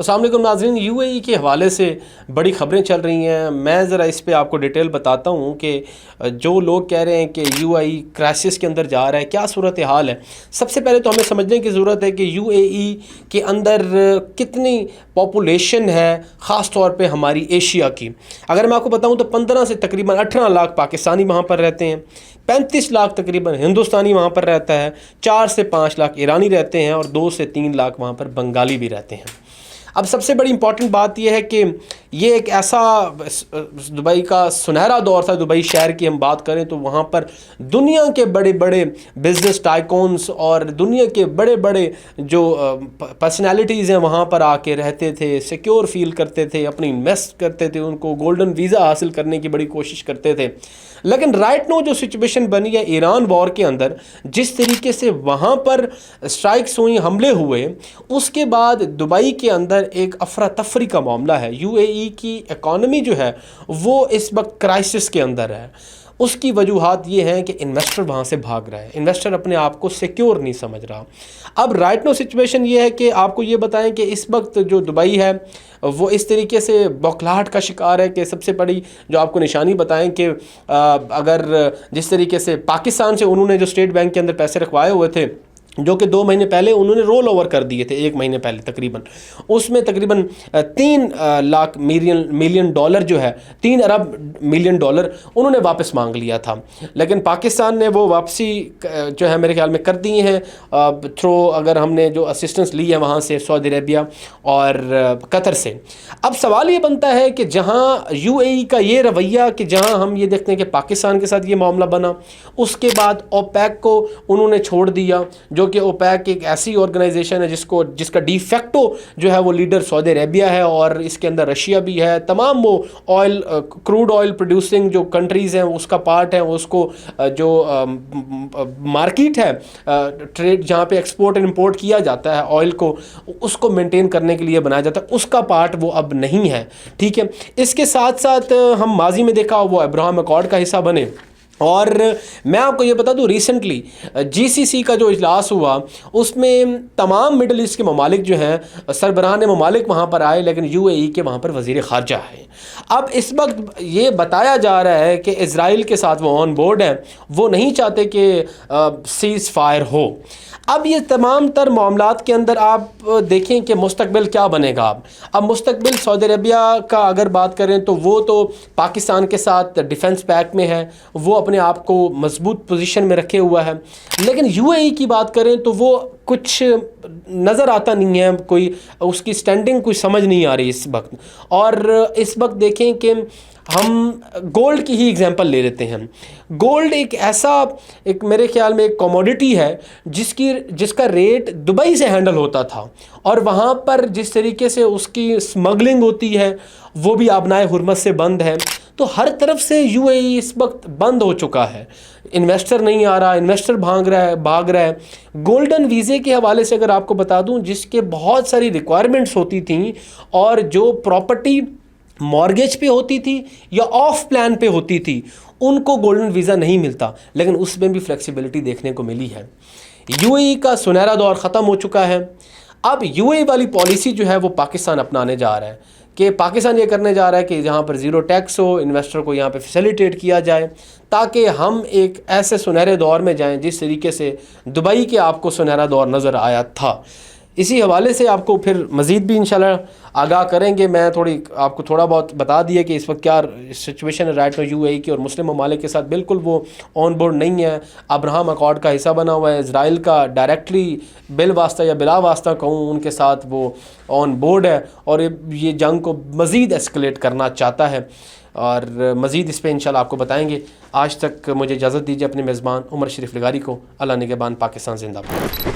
अस्सलाम वालेकुम नाज़रीन, यूएई के हवाले से बड़ी ख़बरें चल रही हैं। मैं ज़रा इस पे आपको डिटेल बताता हूँ कि जो लोग कह रहे हैं कि यूएई क्राइसिस के अंदर जा रहा है, क्या सूरत हाल है। सबसे पहले तो हमें समझने की ज़रूरत है कि यूएई के अंदर कितनी पॉपुलेशन है, ख़ास तौर पे हमारी एशिया की। अगर मैं आपको बताऊँ तो 15 से तकरीबन 18 लाख पाकिस्तानी वहाँ पर रहते हैं, 35 लाख तकरीबन हिंदुस्तानी वहाँ पर रहता है, 4 से 5 लाख ईरानी रहते हैं और 2 से 3 लाख वहाँ पर बंगाली भी रहते हैं। अब सबसे बड़ी इंपॉर्टेंट बात यह है कि ये एक ऐसा दुबई का सुनहरा दौर था। दुबई शहर की हम बात करें तो वहाँ पर दुनिया के बड़े बड़े बिजनेस टाइकॉन्स और दुनिया के बड़े बड़े जो पर्सनालिटीज़ हैं वहाँ पर आके रहते थे, सिक्योर फील करते थे, अपनी इन्वेस्ट करते थे, उनको गोल्डन वीज़ा हासिल करने की बड़ी कोशिश करते थे। लेकिन राइट नो जो सिचुएशन बनी है ईरान वॉर के अंदर, जिस तरीके से वहाँ पर स्ट्राइक्स हुई, हमले हुए, उसके बाद दुबई के अंदर एक अफरा तफरी का मामला है। यूएई की इकॉनमी जो है वो इस वक्त क्राइसिस के अंदर है। उसकी वजूहात ये हैं कि इन्वेस्टर वहाँ से भाग रहा है, इन्वेस्टर अपने आप को सिक्योर नहीं समझ रहा। अब राइट नो सिचुएशन ये है कि आपको ये बताएं कि इस वक्त जो दुबई है वो इस तरीके से बौखलाहट का शिकार है कि सबसे बड़ी जो आपको निशानी बताएं कि अगर जिस तरीके से पाकिस्तान से उन्होंने जो स्टेट बैंक के अंदर पैसे रखवाए हुए थे, जो कि 2 महीने पहले उन्होंने रोल ओवर कर दिए थे, 1 महीने पहले तकरीबन, उसमें तकरीबन 3 लाख मिलियन डॉलर जो है, 3 अरब मिलियन डॉलर उन्होंने वापस मांग लिया था। लेकिन पाकिस्तान ने वो वापसी जो है मेरे ख्याल में कर दी हैं थ्रू, अगर हमने जो असिस्टेंस ली है वहाँ से सऊदी अरेबिया और कतर से। अब सवाल ये बनता है कि जहाँ यूएई का ये रवैया कि जहाँ हम ये देखते हैं कि पाकिस्तान के साथ ये मामला बना, उसके बाद ओपेक को उन्होंने छोड़ दिया, जो कि ओपेक एक ऐसी ऑर्गेनाइजेशन है जिसका डिफेक्टो जो है वो लीडर सऊदी अरेबिया है और इसके अंदर रशिया भी है। तमाम वो ऑयल क्रूड ऑयल प्रोड्यूसिंग जो कंट्रीज़ हैं उसका पार्ट है। उसको जो मार्केट है, ट्रेड जहाँ पे एक्सपोर्ट एंड इंपोर्ट किया जाता है ऑयल को, उसको मेंटेन करने के लिए बनाया जाता है, उसका पार्ट वो अब नहीं है। ठीक है, इसके साथ साथ हम माजी में देखा वो अब्राहम अकॉर्ड का हिस्सा बने। और मैं आपको ये बता दूँ, रिसेंटली जीसीसी का जो इजलास हुआ उसमें तमाम मिडल ईस्ट के ममालिक जो हैं, सरबराहान ममालिक वहाँ पर आए, लेकिन यूएई के वहाँ पर वज़ीर ख़ारजा है। अब इस वक्त ये बताया जा रहा है कि इज़राइल के साथ वो ऑन बोर्ड हैं, वो नहीं चाहते कि सीज़ फायर हो। अब ये तमाम तर मामलात के अंदर आप देखें कि मुस्तकबिल क्या बनेगा। अब मुस्तकबिल सऊदी अरबिया का अगर बात करें तो वो तो पाकिस्तान के साथ डिफेंस पैक्ट में है, वो अपने आप को मजबूत पोजीशन में रखे हुआ है। लेकिन यूएई की बात करें तो वो कुछ नज़र आता नहीं है, कोई उसकी स्टैंडिंग कोई समझ नहीं आ रही इस वक्त। और इस वक्त देखें कि हम गोल्ड की ही एग्जांपल ले लेते हैं। गोल्ड एक ऐसा, एक मेरे ख्याल में एक कमोडिटी है जिसका रेट दुबई से हैंडल होता था, और वहाँ पर जिस तरीके से उसकी स्मगलिंग होती है वो भी आबनाए हुर्मत से बंद है। तो हर तरफ से यूएई इस वक्त बंद हो चुका है, इन्वेस्टर नहीं आ रहा, इन्वेस्टर भाग रहा है। गोल्डन वीज़े के हवाले से अगर आपको बता दूं, जिसके बहुत सारी रिक्वायरमेंट्स होती थी और जो प्रॉपर्टी मॉर्गेज पे होती थी या ऑफ प्लान पे होती थी, उनको गोल्डन वीज़ा नहीं मिलता, लेकिन उसमें भी फ्लेक्सिबिलिटी देखने को मिली है। यूएई का सुनहरा दौर ख़त्म हो चुका है। अब यूएई वाली पॉलिसी जो है वो पाकिस्तान अपनाने जा रहा है कि पाकिस्तान ये करने जा रहा है कि जहाँ पर ज़ीरो टैक्स हो, इन्वेस्टर को यहाँ पे फैसिलिटेट किया जाए, ताकि हम एक ऐसे सुनहरे दौर में जाएं जिस तरीके से दुबई के आपको सुनहरा दौर नज़र आया था। इसी हवाले से आपको फिर मज़ीद भी इंशाल्लाह आगाह करेंगे। मैं आपको थोड़ा बहुत बता दिया कि इस वक्त क्या सिचुएशन है राइट नो यूएई की, और मुस्लिम ममालिक के साथ बिल्कुल वो ऑन बोर्ड नहीं है। अब्राहम अकॉर्ड का हिस्सा बना हुआ है, इज़राइल का डायरेक्टली बिल वास्ता या बिला वास्ता कहूँ उनके साथ वो ऑन बोर्ड है, और ये जंग को मज़ीद एस्केलेट करना चाहता है, और मज़ीद इस पर इंशाल्लाह आपको बताएँगे। आज तक मुझे इजाज़त दीजिए अपने मेज़बान उमर शरीफ लगारी को। अल्लाह निगहबान, पाकिस्तान जिंदाबाद।